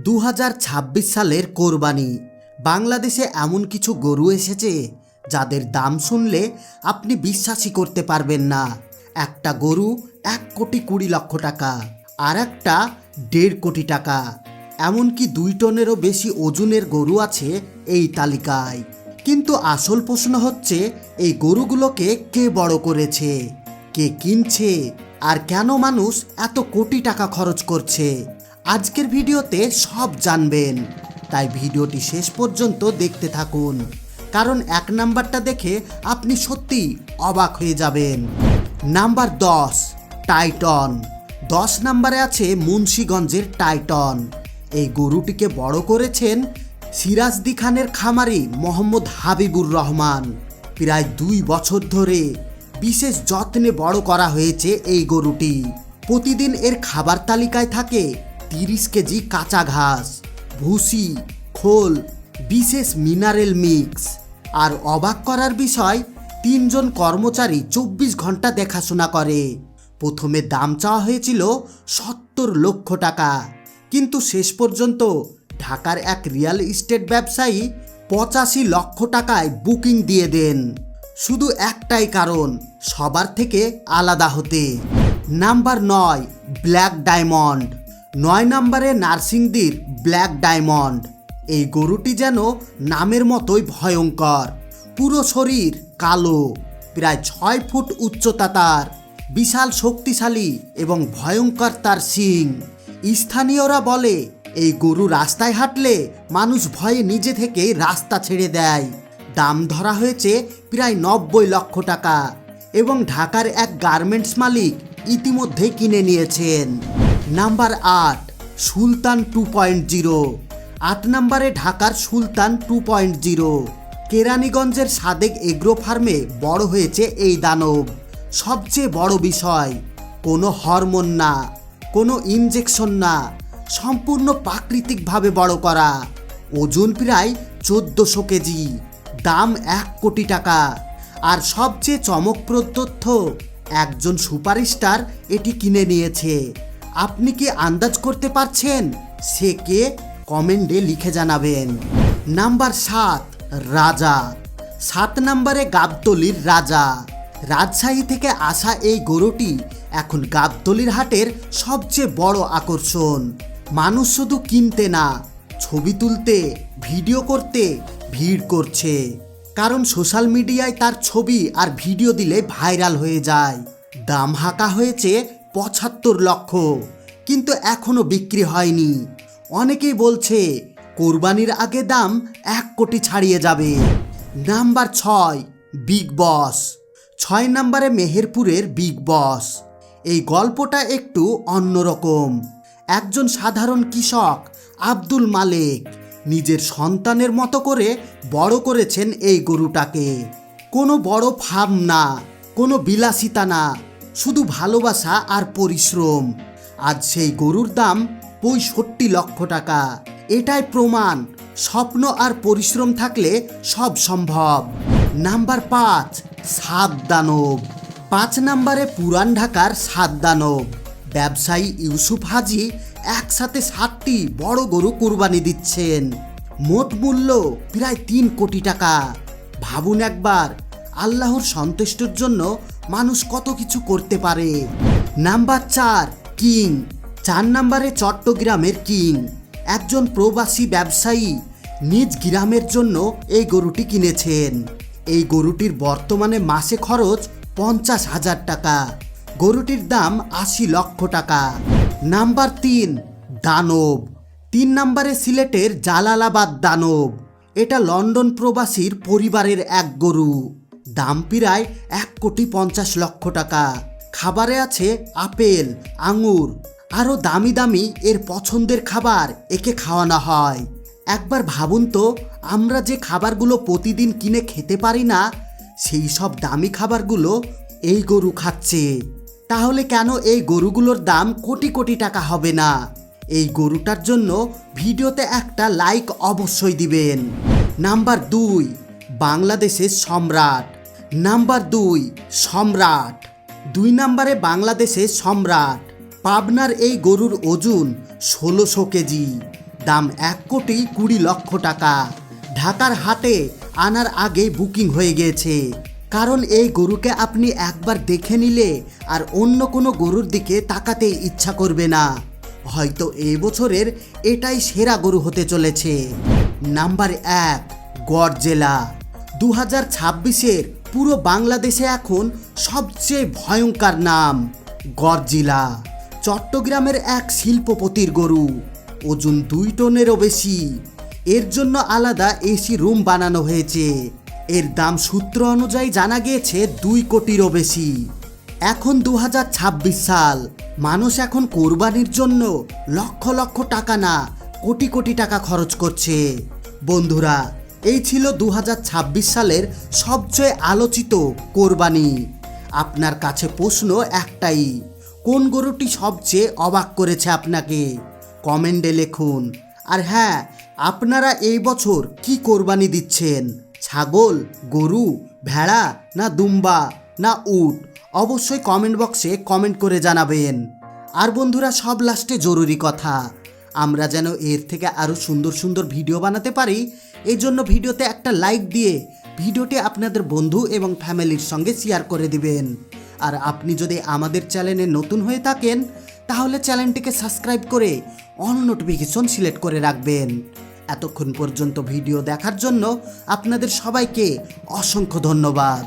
2026 সালের কোরবানি। বাংলাদেশে এমন কিছু গরু এসেছে যাদের দাম শুনলে আপনি বিশ্বাসই করতে পারবেন না। একটা গরু 1,20,00,000 টাকা, আর একটা 1.5 কোটি টাকা। এমনকি 2 টনেরও বেশি ওজনের গরু আছে এই তালিকায়। কিন্তু আসল প্রশ্ন হচ্ছে, এই গরুগুলোকে কে বড় করেছে, কে কিনছে, আর কেন মানুষ এত কোটি টাকা খরচ করছে? আজকের ভিডিওতে সব জানবেন, তাই ভিডিওটি শেষ পর্যন্ত দেখতে থাকুন, কারণ 1 নাম্বারটা দেখে আপনি সত্যি অবাক হয়ে যাবেন। Number 10, titan. 10 নাম্বারে আছে মুন্সিগঞ্জের টাইটন। এই গরুটিকে বড় করেছেন সিরাজদি খানের খামারি মোহাম্মদ হাবিবুর রহমান। প্রায় 2 বছর ধরে বিশেষ যত্নে বড় করা হয়েছে এই গরুটি। প্রতিদিন এর খাবার তালিকায় থাকে 30 কেজি কাঁচা ঘাস, ভুসি, খোল, বিশেষ মিনারেল মিক্স। আর অবাক করার বিষয়, 3 জন কর্মচারী 24 ঘন্টা দেখাশোনা করে। প্রথমে দাম চাওয়া হয়েছিল 70 লক্ষ টাকা, কিন্তু শেষ পর্যন্ত ঢাকার এক রিয়েল এস্টেট ব্যবসায়ী 85 লক্ষ টাকায় বুকিং দিয়ে দেন। শুধু একটাই কারণ, সবার থেকে আলাদা হতে। Number 9, black diamond. 9 নম্বরে নার্সিংদীর ব্ল্যাক ডায়মন্ড। এই গরুটি যেন নামের মতোই ভয়ঙ্কর। পুরো শরীর কালো, প্রায় 6 ফুট উচ্চতা তার, বিশাল শক্তিশালী এবং ভয়ঙ্কর তার শিং। স্থানীয়রা বলে এই গরু রাস্তায় হাঁটলে মানুষ ভয়ে নিজে থেকে রাস্তা ছেড়ে দেয়। দাম ধরা হয়েছে প্রায় 90 লক্ষ টাকা, এবং ঢাকার এক গার্মেন্টস মালিক ইতিমধ্যে কিনে নিয়েছেন। নাম্বার 8, সুলতান 2.0। 8 নম্বরে ঢাকার সুলতান 2.0। কেরানীগঞ্জের সাদেক এগ্রো ফার্মে বড় হয়েছে এই দানব। সবচেয়ে বড় বিষয়, কোনো হরমোন না, কোনো ইনজেকশন না, সম্পূর্ণ প্রাকৃতিকভাবে বড় করা। ওজন প্রায় 1400 কেজি, দাম 1 কোটি টাকা। আর সবচেয়ে চমকপ্রদ তথ্য, একজন সুপারস্টার এটি কিনে নিয়েছে। আপনি কি আন্দাজ করতে পারছেন সে কে? কমেন্টে লিখে জানাবেন। নাম্বার 7, রাজা। 7 নম্বরে গাবতলীর রাজা। রাজশাহী থেকে আসা এই গরুটি এখন গাবতলীর হাটের সবচেয়ে বড় আকর্ষণ। মানুষ শুধু কিনতে না, ছবি তুলতে, ভিডিও করতে ভিড় করছে, কারণ সোশ্যাল মিডিয়ায় তার ছবি আর ভিডিও দিলে ভাইরাল হয়ে যায়। দাম হাঁকা হয়েছে 75 লক্ষ, কিন্তু এখনো বিক্রি হয়নি। অনেকেই বলছে কোরবানির আগে দাম 1 কোটি ছাড়িয়ে যাবে। নাম্বার 6, বিগ বস। 6 নম্বরে মেহেরপুরের বিগ বস। এই গল্পটা একটু অন্যরকম। একজন সাধারণ কৃষক আব্দুল মালেক নিজের সন্তানের মতো করে বড় করেছেন এই গরুটাকে। কোনো বড় ফার্ম না, কোনো বিলাসিতা না, শুধু ভালোবাসা আর পরিশ্রম। আজ সেই গরুর দাম 65 লক্ষ টাকা। এটাই প্রমাণ, স্বপ্ন আর পরিশ্রম থাকলে সব সম্ভব। নাম্বার 5, সাত দানব। 5 নম্বরে পুরান ঢাকার সাত দানব। ব্যবসায়ী ইউসুফ হাজি একসাথে 7টি বড় গরু কুরবানি দিচ্ছেন। মোট মূল্য প্রায় 3 কোটি টাকা। ভাবুন একবার, আল্লাহর সন্তুষ্টির জন্য মানুষ কত কিছু করতে পারে। Number 4, king. 4 নম্বরে চট্টগ্রামের কিং। একজন প্রবাসী ব্যবসায়ী নিজ গ্রামের জন্য এই গরুটি কিনেছেন। এই গরুটির বর্তমানে মাসে খরচ 50,000 টাকা। গরুটির দাম 80 লক্ষ টাকা। নাম্বার 3, দানব। 3 নম্বরে সিলেটের জালালাবাদ দানব। এটা লন্ডন প্রবাসীর পরিবারের এক গরু। দাম প্রায় 1,50,00,000 টাকা। খাবারে আছে আপেল, আঙুর, আরও দামি দামি এর পছন্দের খাবার একে খাওয়ানো হয়। একবার ভাবুন তো, আমরা যে খাবারগুলো প্রতিদিন কিনে খেতে পারি না, সেই সব দামি খাবারগুলো এই গরু খাচ্ছে। তাহলে কেন এই গরুগুলোর দাম কোটি কোটি টাকা হবে না? এই গরুটার জন্য ভিডিওতে একটা লাইক অবশ্যই দিবেন। নাম্বার 2, বাংলাদেশের সম্রাট। নাম্বার 2, সম্রাট। 2 নম্বরে বাংলাদেশের সম্রাট। পাবনার এই গরুর ওজন 1600 কেজি, দাম 1,20,00,000 টাকা। ঢাকার হাটে আনার আগেই বুকিং হয়ে গিয়েছে, কারণ এই গরুকে আপনি একবার দেখে নিলে আর অন্য কোনো গরুর দিকে তাকাতে ইচ্ছা করবে না। হয়তো এই বছরের এটাই সেরা গরু হতে চলেছে। নাম্বার 1, গড়জেলা। 2026-এর পুরো বাংলাদেশে এখন সবচেয়ে ভয়ঙ্কর নাম গড়জিলা। চট্টগ্রামের এক শিল্পপতির গরু, ওজন 2 টনেরও বেশি। এর জন্য আলাদা এসি রুম বানানো হয়েছে। এর দাম সূত্র অনুযায়ী জানা গিয়েছে 2 কোটিরও বেশি। এখন 2026 সাল, মানুষ এখন কোরবানির জন্য লক্ষ লক্ষ টাকা না কোটি কোটি টাকা খরচ করছে। বন্ধুরা, এই ছিল 2026 সালের সবচেয়ে আলোচিত কোরবানি। আপনার কাছে প্রশ্ন একটাই, কোন গরুটি সবচেয়ে অবাক করেছে আপনাকে? কমেন্টে লিখুন। আর হ্যাঁ, আপনারা এই বছর কি কোরবানি দিচ্ছেন? ছাগল, গরু, ভেড়া, না দুম্বা, না উট? অবশ্যই কমেন্ট বক্সে কমেন্ট করে জানাবেন। আর বন্ধুরা, সব লাস্টে জরুরি কথা, আমরা যেন এর থেকে আরও সুন্দর সুন্দর ভিডিও বানাতে পারি, এই জন্য ভিডিওতে একটা লাইক দিয়ে ভিডিওটি আপনাদের বন্ধু এবং ফ্যামিলির সঙ্গে শেয়ার করে দিবেন। আর আপনি যদি আমাদের চ্যানেলে নতুন হয়ে থাকেন, তাহলে চ্যানেলটিকে সাবস্ক্রাইব করে অল নোটিফিকেশন সিলেক্ট করে রাখবেন। এতক্ষণ পর্যন্ত ভিডিও দেখার জন্য আপনাদের সবাইকে অসংখ্য ধন্যবাদ।